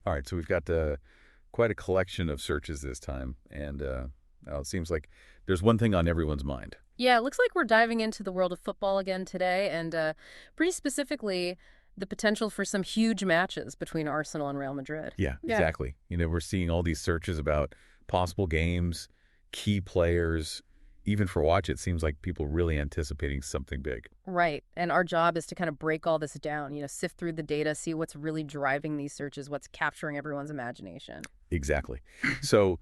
All right, so we've got quite a collection of searches this time, and it seems like there's one thing on everyone's mind. Yeah, it looks like we're diving into the world of football again today, and pretty specifically, the potential for some huge matches between Arsenal and Real Madrid. Yeah, Yeah. exactly. We're seeing all these searches about possible games, key players. Even for watch, it seems like people really anticipating something big. Right. And our job is to kind of break all this down, sift through the data, see what's really driving these searches, what's capturing everyone's imagination. Exactly. So,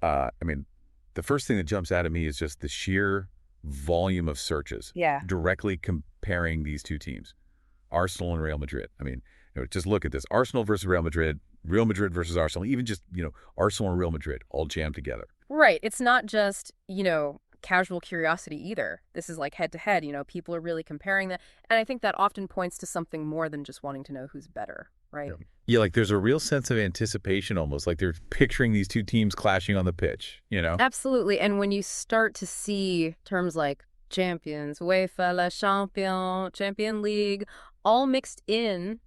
I mean, the first thing that jumps out at me is just the sheer volume of searches Yeah. directly comparing these two teams, Arsenal and Real Madrid. I mean, just look at this. Arsenal versus Real Madrid versus Arsenal, even just, Arsenal and Real Madrid all jammed together. Right. It's not just, casual curiosity either. This is like head to head, people are really comparing that. And I think that often points to something more than just wanting to know who's better, right? Yeah, like there's a real sense of anticipation almost, like they're picturing these two teams clashing on the pitch. Absolutely. And when you start to see terms like champions, UEFA, La Champion, Champion League, all mixed in,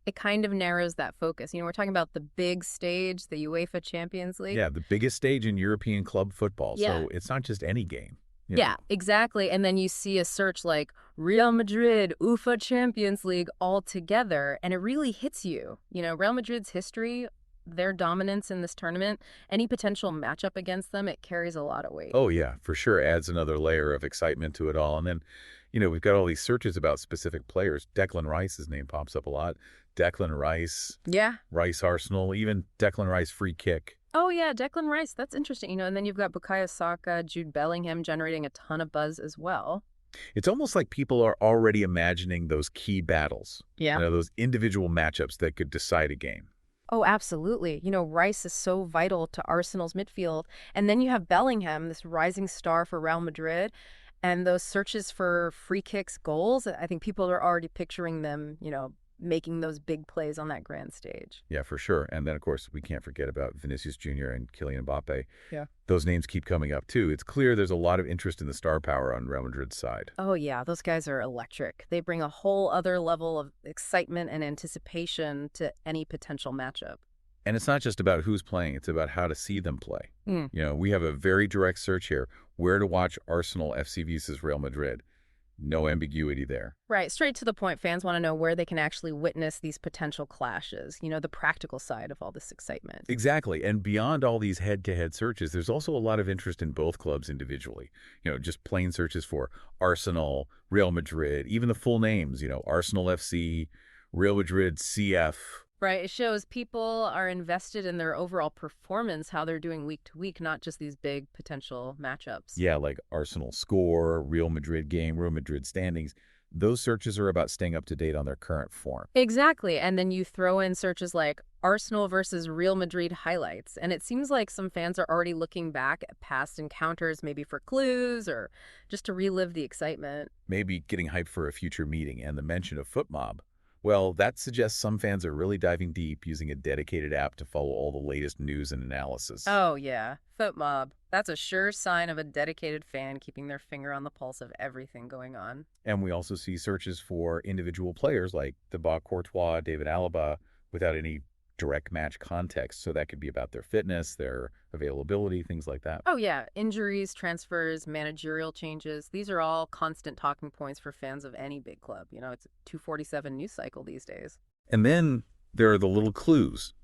it kind of narrows that focus. We're talking about the big stage, the UEFA Champions League. Yeah, the biggest stage in European club football. Yeah. So it's not just any game. Yeah, exactly. And then you see a search like Real Madrid, UEFA Champions League all together, and it really hits you. Real Madrid's history, their dominance in this tournament, any potential matchup against them, it carries a lot of weight. Oh, yeah, for sure. Adds another layer of excitement to it all. And then, we've got all these searches about specific players. Declan Rice's name pops up a lot. Declan Rice, Yeah. Rice Arsenal, even Declan Rice free kick. Oh, yeah, Declan Rice. That's interesting. And then you've got Bukayo Saka, Jude Bellingham generating a ton of buzz as well. It's almost like people are already imagining those key battles, Yeah. those individual matchups that could decide a game. Oh, absolutely. Rice is so vital to Arsenal's midfield. And then you have Bellingham, this rising star for Real Madrid. And those searches for free kicks, goals, I think people are already picturing them, making those big plays on that grand stage. Yeah, for sure. And then, of course, we can't forget about Vinicius Jr. and Kylian Mbappe. Yeah. Those names keep coming up, too. It's clear there's a lot of interest in the star power on Real Madrid's side. Oh, yeah, those guys are electric. They bring a whole other level of excitement and anticipation to any potential matchup. And it's not just about who's playing. It's about how to see them play. We have a very direct search here. Where to watch Arsenal FC versus Real Madrid. No ambiguity there. Right. Straight to the point. Fans want to know where they can actually witness these potential clashes, the practical side of all this excitement. Exactly. And beyond all these head-to-head searches, there's also a lot of interest in both clubs individually. Just plain searches for Arsenal, Real Madrid, even the full names, Arsenal FC, Real Madrid CF. Right. It shows people are invested in their overall performance, how they're doing week to week, not just these big potential matchups. Yeah, like Arsenal score, Real Madrid game, Real Madrid standings. Those searches are about staying up to date on their current form. Exactly. And then you throw in searches like Arsenal versus Real Madrid highlights. And it seems like some fans are already looking back at past encounters, maybe for clues or just to relive the excitement. Maybe getting hyped for a future meeting. And the mention of Foot Mob, well, that suggests some fans are really diving deep using a dedicated app to follow all the latest news and analysis. Oh, yeah. Foot Mob. That's a sure sign of a dedicated fan keeping their finger on the pulse of everything going on. And we also see searches for individual players like Thibaut Courtois, David Alaba, without any direct match context. So that could be about their fitness, their availability, things like that. Oh, yeah. Injuries, transfers, managerial changes. These are all constant talking points for fans of any big club. It's a 247 news cycle these days. And then there are the little clues,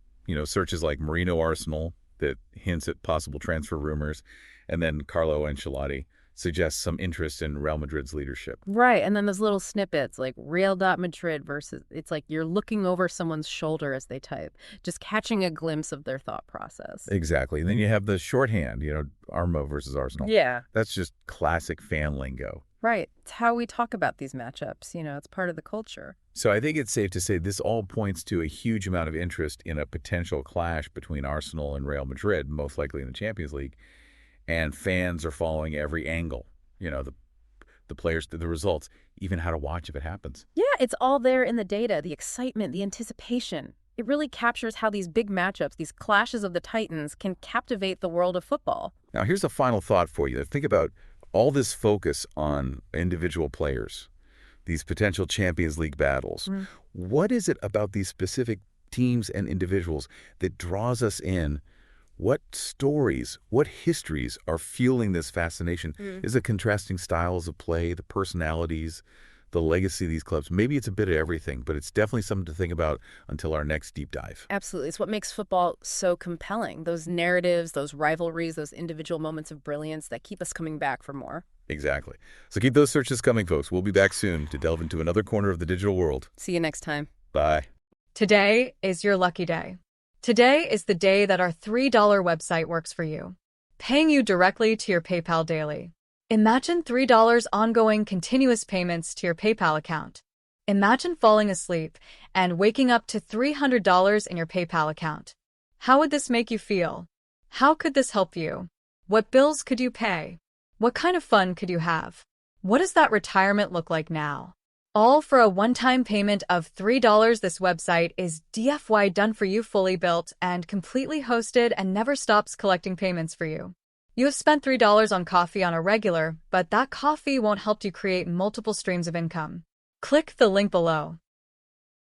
searches like Marino Arsenal that hints at possible transfer rumors. And then Carlo Ancelotti suggests some interest in Real Madrid's leadership. Right. And then those little snippets like Real.Madrid versus, it's like you're looking over someone's shoulder as they type, just catching a glimpse of their thought process. Exactly. And then you have the shorthand, Armo versus Arsenal. Yeah. That's just classic fan lingo. Right. It's how we talk about these matchups. It's part of the culture. So I think it's safe to say this all points to a huge amount of interest in a potential clash between Arsenal and Real Madrid, most likely in the Champions League. And fans are following every angle, the players, the results, even how to watch if it happens. Yeah, it's all there in the data, the excitement, the anticipation. It really captures how these big matchups, these clashes of the titans, can captivate the world of football. Now, here's a final thought for you. Think about all this focus on individual players, these potential Champions League battles. What is it about these specific teams and individuals that draws us in. What stories, what histories are fueling this fascination? Is it contrasting styles of play, the personalities, the legacy of these clubs? Maybe it's a bit of everything, but it's definitely something to think about until our next deep dive. Absolutely. It's what makes football so compelling. Those narratives, those rivalries, those individual moments of brilliance that keep us coming back for more. Exactly. So keep those searches coming, folks. We'll be back soon to delve into another corner of the digital world. See you next time. Bye. Today is your lucky day. Today is the day that our $3 website works for you, paying you directly to your PayPal daily. Imagine $3 ongoing continuous payments to your PayPal account. Imagine falling asleep and waking up to $300 in your PayPal account. How would this make you feel? How could this help you? What bills could you pay? What kind of fun could you have? What does that retirement look like now? All for a one-time payment of $3. This website is DFY done for you, fully built and completely hosted, and never stops collecting payments for you. You have spent $3 on coffee on a regular, but that coffee won't help you create multiple streams of income. Click the link below.